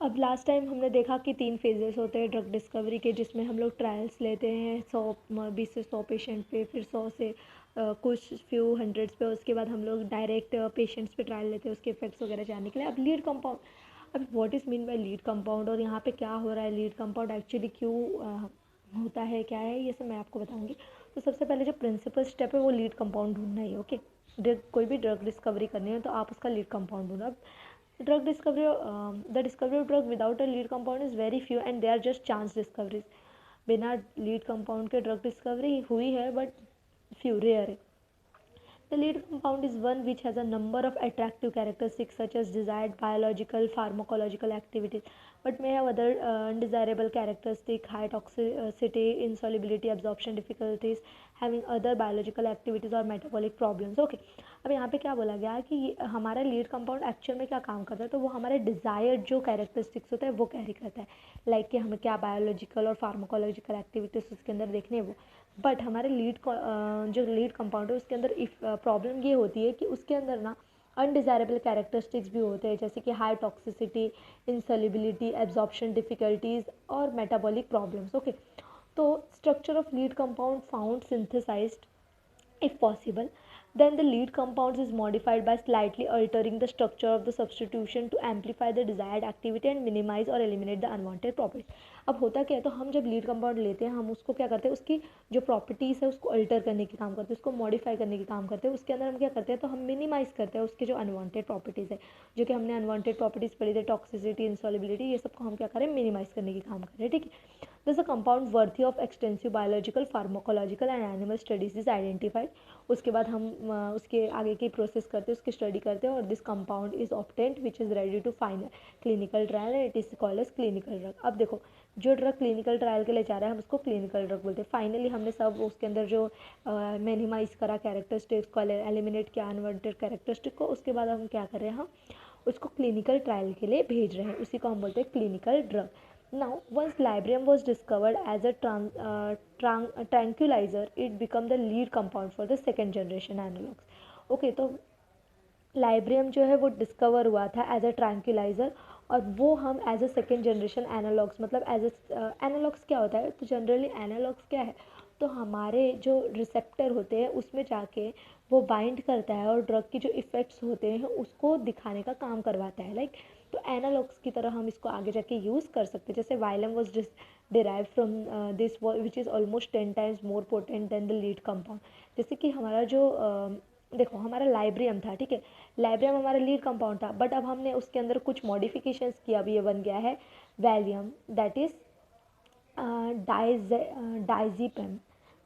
अब last time हमने देखा कि 3 फेजेस होते हैं ड्रग डिस्कवरी के, जिसमें हम लोग ट्रायल्स लेते हैं 20 से 100 पेशेंट पे, फिर 100 से कुछ फ्यू हंड्रेड्स पे, उसके बाद हम लोग डायरेक्ट पेशेंट्स पे ट्रायल लेते हैं उसके इफेक्ट्स वगैरह जानने के लिए। अब लीड कंपाउंड, अब what is mean by lead compound और यहाँ पे क्या हो रहा है, लीड कंपाउंड एक्चुअली क्यों होता है, क्या है, ये सब मैं आपको बताऊँगी। तो सबसे पहले जो प्रिंसिपल स्टेप है वो लीड कंपाउंड ढूंढना ही, ओके। कोई भी ड्रग डिस्कवरी करनी है तो आप उसका लीड कंपाउंड ढूंढो। अब drug discovery the discovery of drug without a lead compound is very few and they are just chance discoveries। बिना लीड कंपाउंड के ड्रग डिस्कवरी हुई है बट फ्यू, रेयर है। The lead compound is one which has a number of attractive characteristics such as desired biological, pharmacological activities, but may have other undesirable characteristics, high toxicity, insolubility, absorption difficulties, having other biological activities or metabolic problems। Okay, अब यहाँ पे क्या बोला गया है कि हमारा lead compound actual में क्या काम करता है, तो वो हमारे डिज़ायर्ड जो कैरेक्टरिस्टिक्स होता है वो कैरी करता है, लाइक कि हमें क्या बायोलॉजिकल और फार्माकोलॉजिकल एक्टिविटीज़ उसके अंदर देखने हैं वो। बट हमारे जो लीड कंपाउंड है उसके अंदर इफ प्रॉब्लम ये होती है कि उसके अंदर ना अनडिज़ायरेबल कैरेक्टरिस्टिक्स भी होते हैं, जैसे कि high toxicity, insolubility, absorption difficulties और मेटाबॉलिक प्रॉब्लम्स। ओके, तो structure of lead compound found synthesized if possible, then the lead compounds is modified by slightly altering the structure of the substitution to amplify the desired activity and minimize or eliminate the unwanted properties। अब होता क्या है, तो हम जब lead compound लेते हैं हम उसको क्या करते हैं, उसकी जो प्रॉपर्टीज़ है उसको अल्टर करने के काम करते हैं, उसको मॉडिफाई करने के काम करते हैं। उसके अंदर हम क्या करते हैं, तो हम मिनिमाइज़ करते हैं उसके जो अनवांटेड प्रॉपर्टीज़ है, जो कि हमने अनवांटेड प्रॉपर्टीज़ पढ़ी थी, टॉक्सिसिटी, इंसॉल्युबिलिटी, ये सबको हम क्या करें, मिनिमाइज़ करने के काम करें, ठीक है। Thus a compound worthy of extensive biological, pharmacological and animal studies is identified। उसके बाद हम उसके आगे की प्रोसेस करते हैं, उसकी स्टडी करते हैं और this compound is obtained which is ready to final clinical trial and it is called as clinical drug. अब देखो, जो ड्रग क्लिनिकल ट्रायल के लिए जा रहा है हम उसको क्लिनिकल ड्रग बोलते हैं। फाइनली हमने सब उसके अंदर जो मिनिमाइज करा कैरेक्टरिस्टिक्स को, एलिमिनेट किया अनवांटेड कैरेक्टरिस्टिक को, उसके बाद हम क्या कर रहे हैं, हम उसको क्लिनिकल ट्रायल के लिए भेज रहे हैं, उसी को हम बोलते हैं clinical drug. Now, once Librium was discovered as a tranquilizer, it became the lead compound for the second generation analogs। Okay, तो लाइब्रियम जो है वो डिस्कवर हुआ था एज अ ट्रैंक्विलाइज़र, और वो हम as a second generation analogues, मतलब एज एनालॉग्स क्या होता है, तो जनरली एनालॉग्स क्या है, तो हमारे जो रिसेप्टर होते हैं उसमें जाके वो बाइंड करता है और ड्रग की जो इफ़ेक्ट्स होते हैं उसको दिखाने का काम करवाता है, लाइक। तो एनालॉग्स की तरह हम इसको आगे जाके यूज़ कर सकते हैं, जैसे वाइलम was derive from this which is almost 10 times more potent than the lead compound. जैसे कि हमारा जो देखो हमारा लाइब्रियम था, ठीक है, लाइब्रियम हमारा लीड कंपाउंड था, बट अब हमने उसके अंदर कुछ मॉडिफिकेशंस किया, अभी ये बन गया है वैलियम, दैट इज़ डाइजीपेम,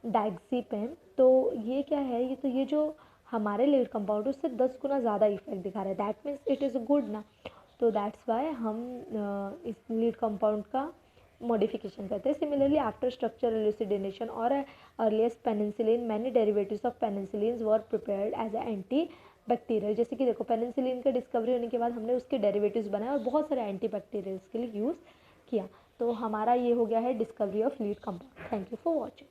डाइजीपेम। तो ये क्या है, ये जो हमारे लीड कंपाउंड उससे 10 गुना ज़्यादा इफेक्ट दिखा रहा है, that means it is good ना। तो दैट्स वाई हम इस लीड कंपाउंड का मॉडिफिकेशन करते हैं। सिमिलरली आफ्टर स्ट्रक्चर एलुसिडेशन और earliest penicillin, many derivatives of penicillin were prepared as a antibacterial. जैसे कि देखो पेनिसिलिन का डिस्कवरी होने के बाद हमने उसके डेरिवेटिव्स बनाए और बहुत सारे एंटी बैक्टीरियल्स के लिए यूज़ किया। तो हमारा ये हो गया है discovery of lead compound. Thank you for watching.